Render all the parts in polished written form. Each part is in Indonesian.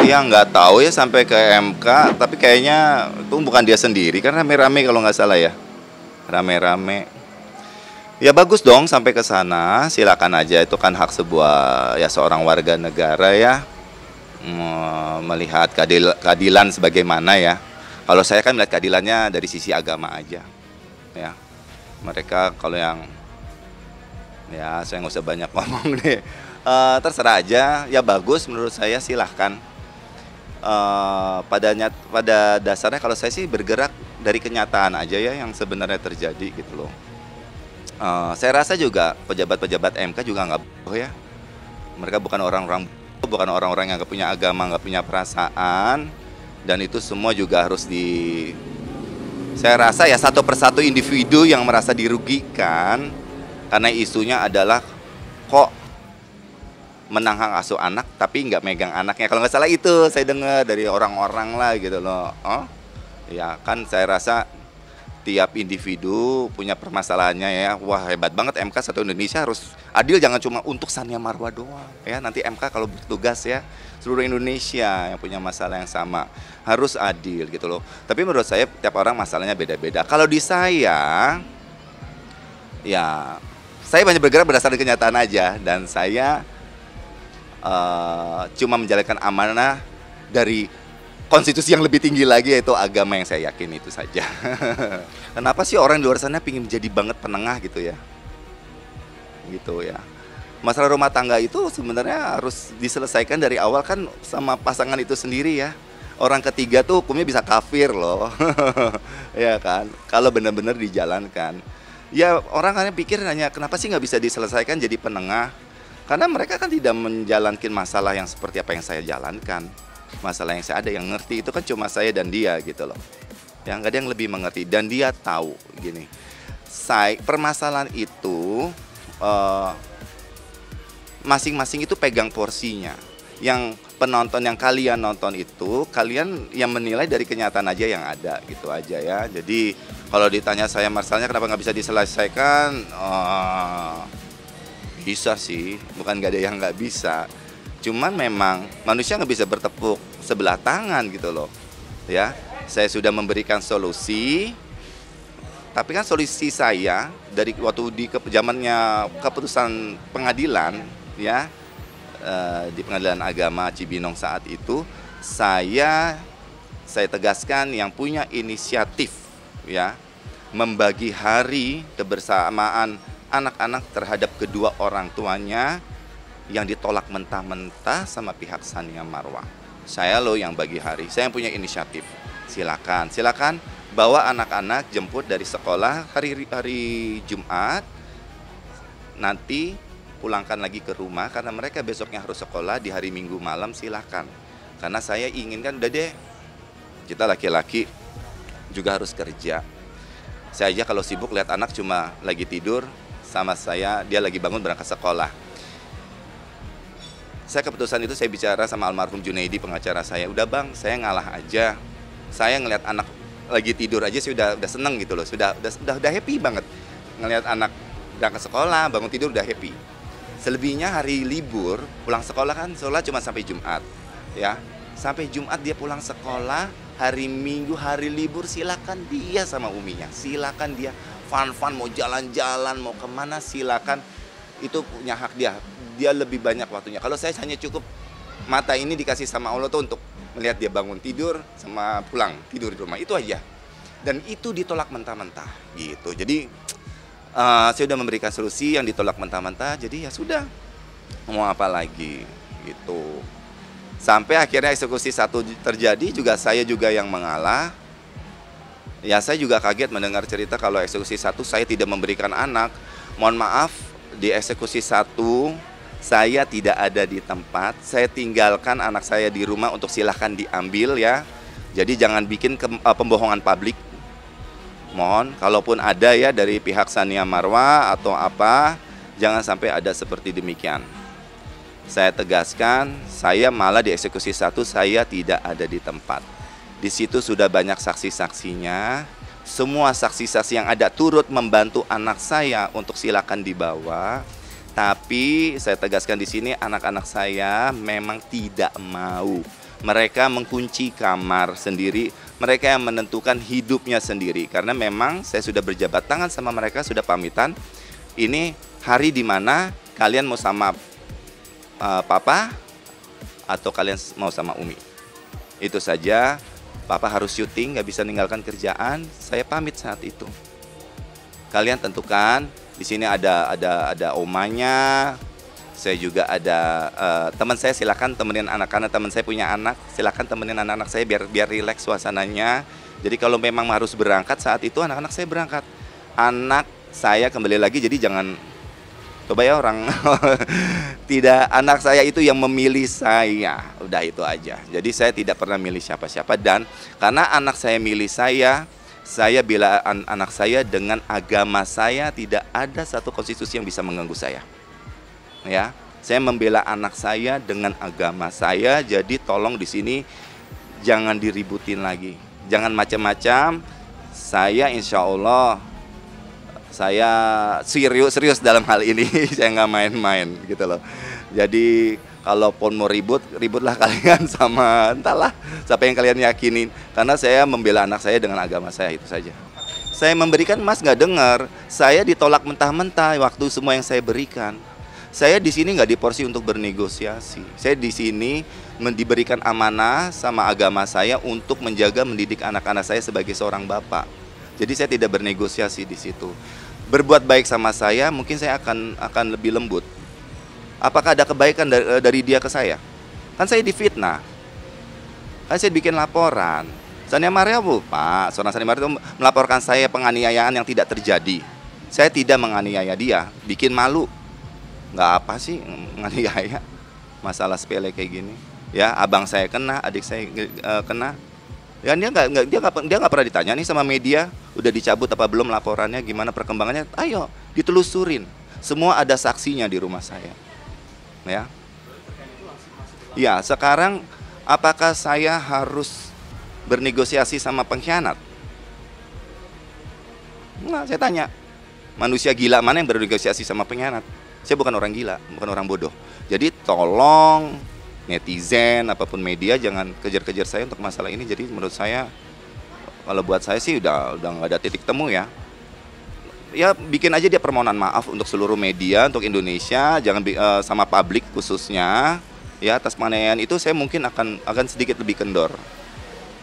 Ya nggak tahu ya sampai ke MK, tapi kayaknya itu bukan dia sendiri kan rame-rame kalau nggak salah ya. Rame-rame. Ya bagus dong sampai ke sana, silakan aja itu kan hak sebuah ya seorang warga negara ya melihat keadilan sebagaimana ya. Kalau saya kan melihat keadilannya dari sisi agama aja ya. Mereka kalau yang ya saya nggak usah banyak ngomong deh. Terserah aja, ya bagus menurut saya silahkan. Pada dasarnya kalau saya sih bergerak dari kenyataan aja ya yang sebenarnya terjadi gitu loh. Saya rasa juga pejabat-pejabat MK juga nggak bohong ya. Mereka bukan orang-orang yang nggak punya agama, nggak punya perasaan, dan itu semua juga harus saya rasa ya satu persatu individu yang merasa dirugikan karena isunya adalah kok menang hak asuh anak tapi nggak megang anaknya. Kalau nggak salah itu saya dengar dari orang-orang lah gitu loh. Oh, ya kan saya rasa tiap individu punya permasalahannya ya. Wah hebat banget MK satu Indonesia harus adil, jangan cuma untuk Sania Marwa doang ya. Nanti MK kalau bertugas ya seluruh Indonesia yang punya masalah yang sama harus adil gitu loh. Tapi menurut saya tiap orang masalahnya beda-beda. Kalau di saya ya saya banyak bergerak berdasarkan kenyataan aja dan saya cuma menjalankan amanah dari konstitusi yang lebih tinggi lagi yaitu agama yang saya yakin itu saja. Kenapa sih orang di luar sana pingin menjadi banget penengah gitu ya? Gitu ya. Masalah rumah tangga itu sebenarnya harus diselesaikan dari awal kan sama pasangan itu sendiri ya. Orang ketiga tuh hukumnya bisa kafir loh. Ya kan? Kalau benar-benar dijalankan. Ya orang kan pikir hanya kenapa sih nggak bisa diselesaikan jadi penengah? Karena mereka kan tidak menjalankan masalah yang seperti apa yang saya jalankan. Masalah yang saya ada yang ngerti itu kan cuma saya dan dia gitu loh. Yang nggak ada yang lebih mengerti dan dia tahu gini. Permasalahan itu masing-masing itu pegang porsinya. Yang penonton yang kalian nonton itu kalian yang menilai dari kenyataan aja yang ada gitu aja ya. Jadi kalau ditanya saya masalahnya kenapa nggak bisa diselesaikan, bisa sih, bukan nggak ada yang nggak bisa. Cuman memang manusia nggak bisa bertepuk sebelah tangan gitu loh. Ya, saya sudah memberikan solusi, tapi kan solusi saya dari waktu di zamannya keputusan pengadilan, ya di Pengadilan Agama Cibinong saat itu, saya tegaskan yang punya inisiatif, ya, membagi hari kebersamaan anak-anak terhadap kedua orang tuanya yang ditolak mentah-mentah sama pihak Sania Marwa. Saya loh yang bagi hari, saya yang punya inisiatif. Silakan bawa anak-anak jemput dari sekolah hari Jumat, nanti pulangkan lagi ke rumah karena mereka besoknya harus sekolah di hari Minggu malam, silakan. Karena saya inginkan udah deh, kita laki-laki juga harus kerja. Saya aja kalau sibuk lihat anak cuma lagi tidur sama saya, dia lagi bangun berangkat sekolah. Saya keputusan itu saya bicara sama almarhum Junaidi pengacara saya, udah bang, saya ngalah aja. Saya ngelihat anak lagi tidur aja saya udah seneng gitu loh, sudah happy banget ngelihat anak berangkat sekolah, bangun tidur udah happy. Selebihnya hari libur pulang sekolah kan sekolah cuma sampai Jumat, ya. Sampai Jumat dia pulang sekolah, hari Minggu hari libur silakan dia sama uminya, silakan dia fun mau jalan-jalan mau kemana silakan, itu punya hak dia. Dia lebih banyak waktunya. Kalau saya hanya cukup mata ini dikasih sama Allah tuh untuk melihat dia bangun tidur sama pulang tidur di rumah, itu aja. Dan itu ditolak mentah-mentah gitu. Jadi saya sudah memberikan solusi yang ditolak mentah-mentah. Jadi ya sudah, mau apa lagi gitu. Sampai akhirnya eksekusi 1 terjadi juga saya juga yang mengalah. Ya saya juga kaget mendengar cerita kalau eksekusi 1 saya tidak memberikan anak. Mohon maaf, di eksekusi 1 saya tidak ada di tempat, saya tinggalkan anak saya di rumah untuk silahkan diambil ya. Jadi jangan bikin pembohongan publik. Mohon, kalaupun ada ya dari pihak Sania Marwa atau apa, jangan sampai ada seperti demikian. Saya tegaskan, saya malah di eksekusi 1 saya tidak ada di tempat. Di situ sudah banyak saksi-saksinya. Semua saksi-saksi yang ada turut membantu anak saya untuk silakan dibawa. Tapi saya tegaskan di sini anak-anak saya memang tidak mau Mereka mengunci kamar sendiri, mereka yang menentukan hidupnya sendiri. Karena memang saya sudah berjabat tangan sama mereka, sudah pamitan. Ini hari dimana kalian mau sama papa atau kalian mau sama Umi. Itu saja, papa harus syuting, nggak bisa meninggalkan kerjaan, saya pamit saat itu. Kalian tentukan, di sini ada omanya, saya juga ada teman saya, silakan temenin anak-anak, teman saya punya anak, silakan temenin anak-anak saya biar rileks suasananya. Jadi kalau memang harus berangkat saat itu anak-anak saya berangkat. Anak saya kembali lagi, jadi jangan coba ya orang tidak, anak saya itu yang memilih saya, udah itu aja. Jadi saya tidak pernah milih siapa-siapa, dan karena anak saya milih saya bela anak saya dengan agama saya, tidak ada satu konstitusi yang bisa mengganggu saya. Ya, saya membela anak saya dengan agama saya, jadi tolong di sini jangan diributin lagi, jangan macam-macam. Saya insya Allah saya serius dalam hal ini, saya nggak main-main gitu loh. Jadi kalaupun mau ributlah kalian sama entahlah siapa yang kalian yakinin, karena saya membela anak saya dengan agama saya, itu saja. Saya memberikan, Mas nggak dengar, saya ditolak mentah-mentah waktu semua yang saya berikan. Saya di sini nggak diporsi untuk bernegosiasi. Saya di sini diberikan amanah sama agama saya untuk menjaga, mendidik anak-anak saya sebagai seorang bapak. Jadi saya tidak bernegosiasi di situ. Berbuat baik sama saya, mungkin saya akan lebih lembut. Apakah ada kebaikan dari dia ke saya? Kan saya difitnah. Kan saya bikin laporan. Sania Maria, Bu, Pak, seorang Sania Maria itu melaporkan saya penganiayaan yang tidak terjadi. Saya tidak menganiaya dia, bikin malu. Nggak apa sih nganiaya, masalah sepele kayak gini. Ya, abang saya kena, adik saya kena. Ya, dia nggak pernah ditanya nih sama media, udah dicabut apa belum laporannya, gimana perkembangannya? Ayo ditelusurin. Semua ada saksinya di rumah saya. Ya. Ya, sekarang apakah saya harus bernegosiasi sama pengkhianat? Nah, saya tanya, manusia gila mana yang bernegosiasi sama pengkhianat? Saya bukan orang gila, bukan orang bodoh. Jadi tolong netizen, apapun media, jangan kejar-kejar saya untuk masalah ini. Jadi menurut saya, kalau buat saya sih udah nggak ada titik temu ya. Ya bikin aja dia permohonan maaf untuk seluruh media, untuk Indonesia, jangan sama publik khususnya. Ya, atas penganiayaan itu saya mungkin akan sedikit lebih kendor.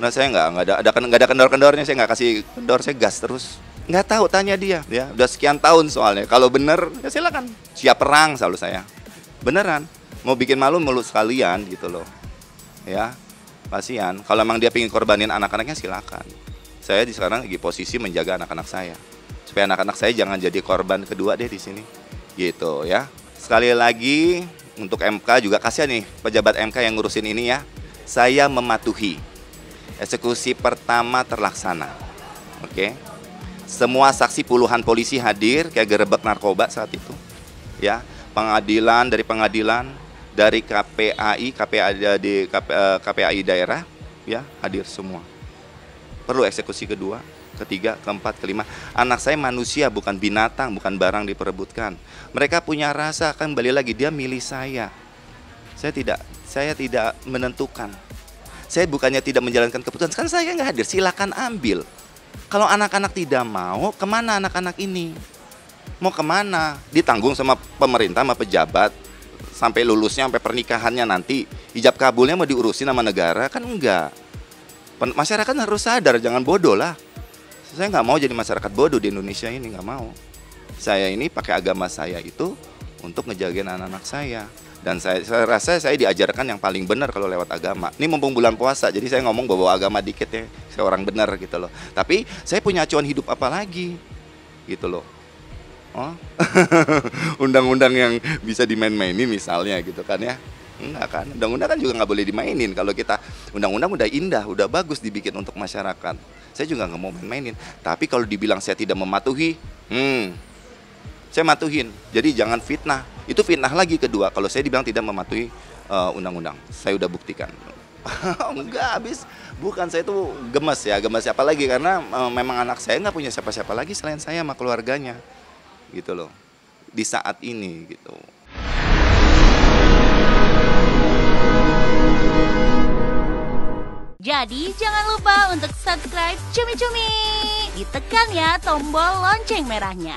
Nah, saya nggak ada kendor-kendornya, saya nggak kasih kendor, saya gas terus. Nggak tahu, tanya dia, ya udah sekian tahun soalnya. Kalau bener ya silakan, siap perang selalu saya, beneran mau bikin malu sekalian gitu loh, ya kasihan. Kalau emang dia pengen korbanin anak-anaknya silakan. Saya sekarang lagi posisi menjaga anak-anak saya, supaya anak-anak saya jangan jadi korban kedua deh di sini, gitu ya. Sekali lagi untuk MK juga kasihan nih pejabat MK yang ngurusin ini ya. Saya mematuhi, eksekusi pertama terlaksana, oke. Semua saksi, puluhan polisi hadir kayak gerebek narkoba saat itu. Ya, dari pengadilan, dari KPAI daerah, ya, hadir semua. Perlu eksekusi kedua, ketiga, keempat, kelima. Anak saya manusia, bukan binatang, bukan barang diperebutkan. Mereka punya rasa, kan kembali lagi dia milih saya. Saya tidak menentukan. Saya bukannya tidak menjalankan keputusan, kan saya nggak hadir, silakan ambil. Kalau anak-anak tidak mau, kemana anak-anak ini? Mau kemana? Ditanggung sama pemerintah, sama pejabat, sampai lulusnya, sampai pernikahannya nanti. Ijab kabulnya mau diurusin sama negara? Kan enggak. Masyarakat harus sadar, jangan bodoh lah. Saya nggak mau jadi masyarakat bodoh di Indonesia ini, nggak mau. Saya ini pakai agama saya itu untuk ngejagain anak-anak saya. Dan saya rasa saya diajarkan yang paling benar kalau lewat agama. Ini mumpung bulan puasa, jadi saya ngomong bawa agama dikit ya. Saya orang benar gitu loh. Tapi saya punya acuan hidup apa lagi? Gitu loh. Oh, undang-undang yang bisa dimain-mainin misalnya gitu kan ya. Enggak kan, undang-undang kan juga nggak boleh dimainin. Kalau kita, undang-undang udah indah, udah bagus dibikin untuk masyarakat. Saya juga nggak mau main-mainin. Tapi kalau dibilang saya tidak mematuhi, saya matuhin. Jadi jangan fitnah. Itu fitnah lagi kedua. Kalau saya dibilang tidak mematuhi undang-undang, saya udah buktikan. Enggak, habis. Bukan, saya tuh gemes siapa lagi, karena memang anak saya nggak punya siapa-siapa lagi selain saya sama keluarganya, gitu loh. Di saat ini, gitu. Jadi jangan lupa untuk subscribe Cumi Cumi. Ditekan ya tombol lonceng merahnya.